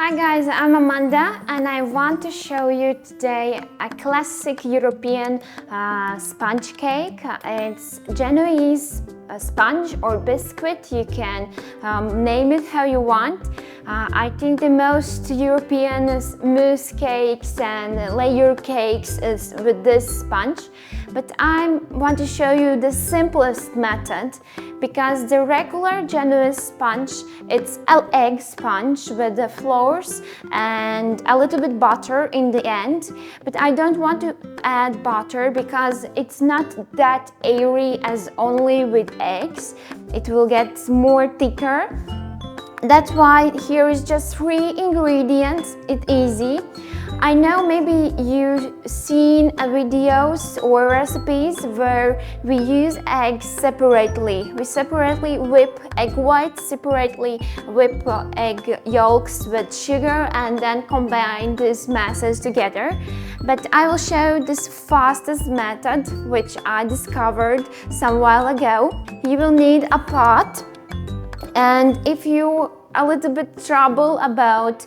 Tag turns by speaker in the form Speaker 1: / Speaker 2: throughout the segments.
Speaker 1: Hi guys, I'm Amanda and I want to show you today a classic European sponge cake. It's Genoise sponge or biscuit. You can name it how you want. I think the most European mousse cakes and layer cakes is with this sponge. But I want to show you the simplest method because the regular Genoise sponge, it's an egg sponge with the flours and a little bit butter in the end. But I don't want to add butter because it's not that airy as only with eggs. It will get more thicker. That's why here is just 3 ingredients. It's easy. I know maybe you've seen videos or recipes where we use eggs separately. We separately whip egg whites, separately whip egg yolks with sugar and then combine these masses together. But I will show this fastest method which I discovered some while ago. You will need a pot, and if you a little bit trouble about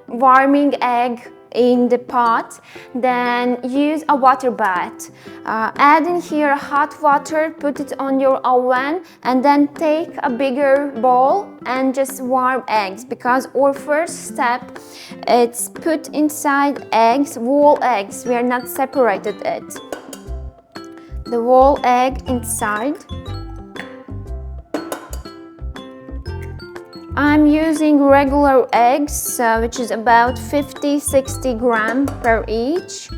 Speaker 1: warming egg in the pot, then use a water bath. Add in here hot water, put it on your oven, and then take a bigger bowl and just warm eggs, because our first step it's put inside eggs, whole eggs. We are not separated it. The whole egg inside. I'm using regular eggs, which is about 50-60 grams per each.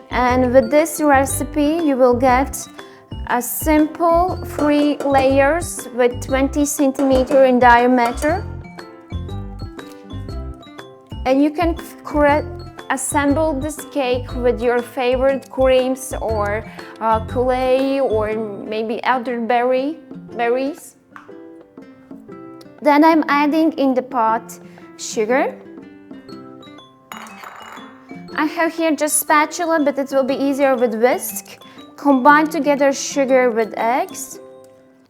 Speaker 1: And with this recipe, you will get a simple 3 layers with 20 centimeters in diameter. And you can assemble this cake with your favorite creams or clay or maybe other berries. Then I'm adding in the pot sugar. I have here just spatula, but it will be easier with whisk. Combine together sugar with eggs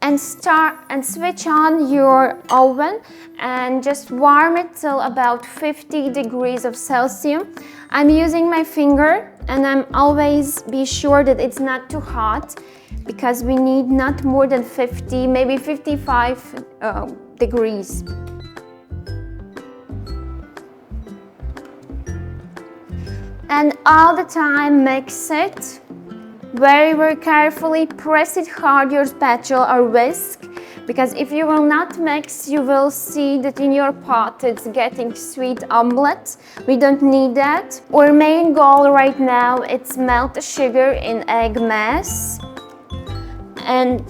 Speaker 1: and switch on your oven and just warm it till about 50 degrees of Celsius. I'm using my finger and I'm always be sure that it's not too hot because we need not more than 50, maybe 55 degrees. And all the time mix it very carefully. Press it hard your spatula or whisk, because if you will not mix, you will see that in your pot it's getting sweet omelette. We don't need that. Our main goal right now is melt the sugar in egg mass, and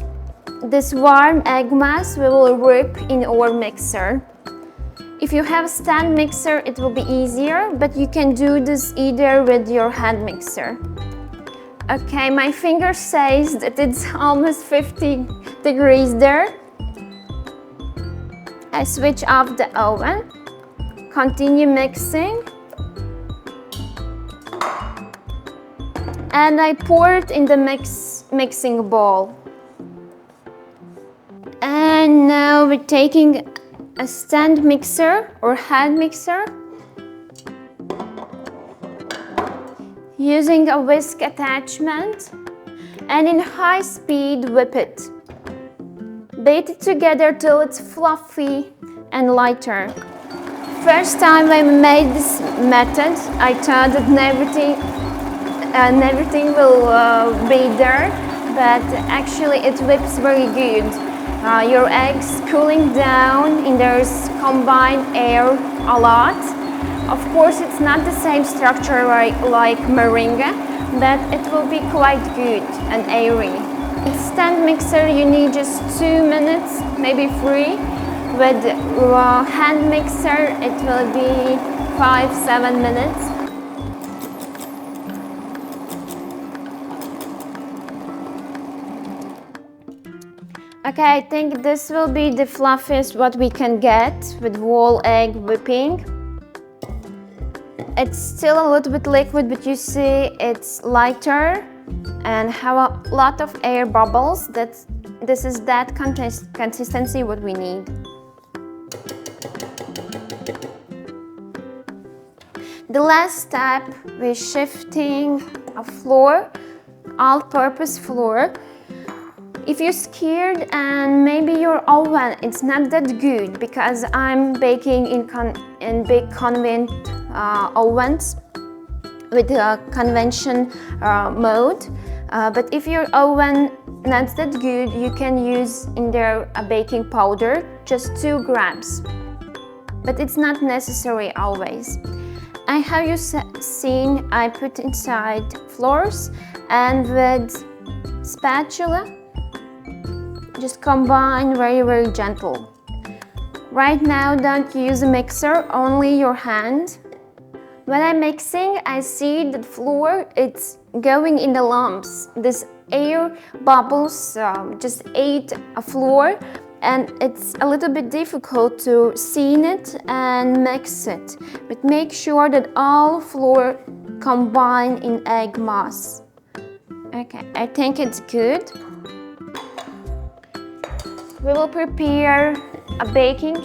Speaker 1: this warm egg mass we will whip in our mixer. If you have a stand mixer, it will be easier, but you can do this either with your hand mixer. Okay, my finger says that it's almost 50 degrees there. I switch off the oven, continue mixing, and I pour it in the mixing bowl. And now we're taking a stand mixer or hand mixer, using a whisk attachment, and in high speed whip it. Beat it together till it's fluffy and lighter. First time I made this method, I thought that everything will be there, but actually it whips very good. Your eggs cooling down and there's combined air a lot. Of course, it's not the same structure like meringue, but it will be quite good and airy. In stand mixer, you need just 2 minutes, maybe 3. With hand mixer, it will be 5-7 minutes. Okay, I think this will be the fluffiest what we can get with whole egg whipping. It's still a little bit liquid, but you see it's lighter and have a lot of air bubbles. This is that consistency what we need. The last step is shifting a flour, all-purpose flour. If you're scared and maybe your oven it's not that good, because I'm baking in big convent ovens with a convention mode, but if your oven not that good, you can use in there a baking powder, just 2 grams, but it's not necessary always. I have you seen I put inside flours and with spatula just combine very gentle. Right now don't use a mixer, only your hand. When I'm mixing, I see that flour it's going in the lumps. This air bubbles just ate a flour, and it's a little bit difficult to see it and mix it. But make sure that all flour combine in egg mass. Okay, I think it's good. We will prepare a baking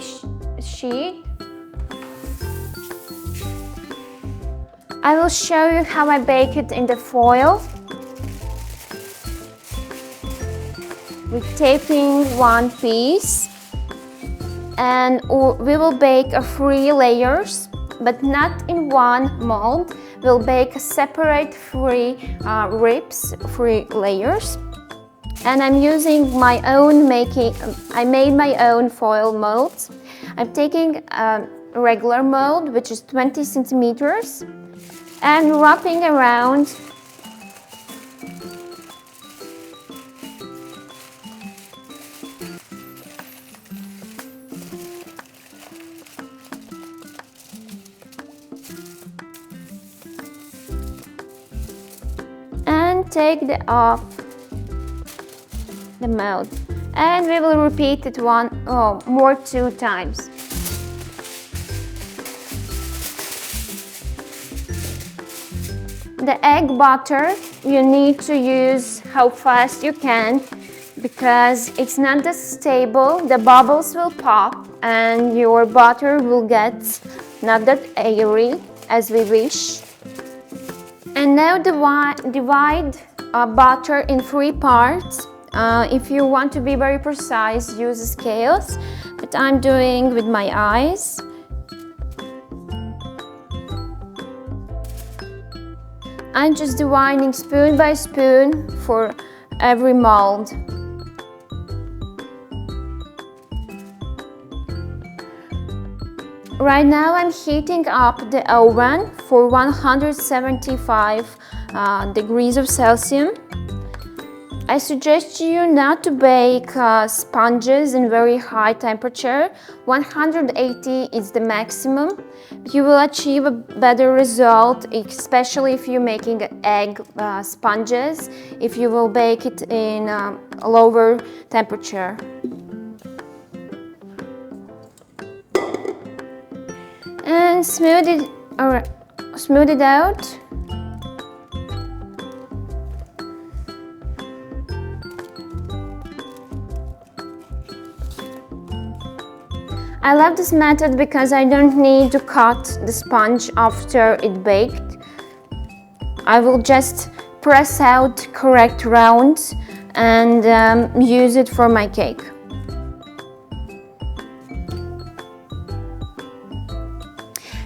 Speaker 1: sheet. I will show you how I bake it in the foil. We're taping 1 piece, and we will bake 3 layers, but not in one mold. We'll bake separate 3 ribs, 3 layers. And I'm using my own I made my own foil molds. I'm taking a regular mold, which is 20 centimeters, and wrapping around and take off the mold, and we will repeat it 2 times. The egg butter you need to use how fast you can, because it's not that stable. The bubbles will pop and your butter will get not that airy as we wish. And now divide butter in 3 parts. If you want to be very precise, use scales, but I'm doing with my eyes. I'm just dividing spoon by spoon for every mold. Right now I'm heating up the oven for 175 degrees of Celsius. I suggest you not to bake sponges in very high temperature. 180 is the maximum. You will achieve a better result, especially if you're making egg sponges, if you will bake it in a lower temperature. And smooth it out. I love this method because I don't need to cut the sponge after it baked. I will just press out correct rounds and use it for my cake.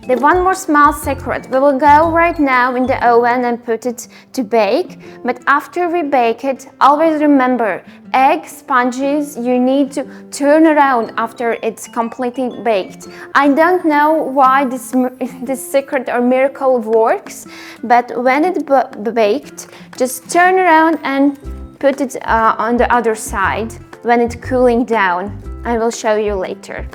Speaker 1: The one more small secret, we will go right now in the oven and put it to bake, but after we bake it, always remember, egg sponges, you need to turn around after it's completely baked. I don't know why this secret or miracle works, but when it's baked, just turn around and put it on the other side when it's cooling down. I will show you later.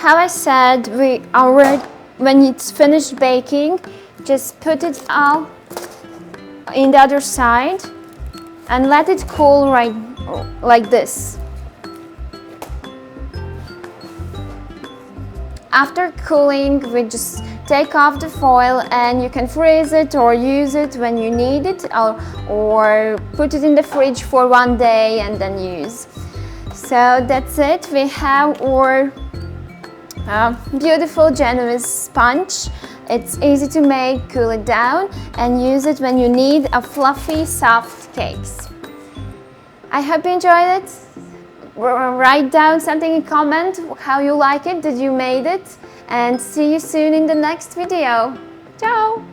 Speaker 1: How I said, when it's finished baking, just put it out in the other side and let it cool right like this. After cooling, we just take off the foil and you can freeze it or use it when you need it, or put it in the fridge for 1 day and then use. So that's it. We have our beautiful Genoise sponge. It's easy to make, cool it down, and use it when you need a fluffy, soft cakes. I hope you enjoyed it. Write down something in comment, how you like it, did you made it, and see you soon in the next video. Ciao!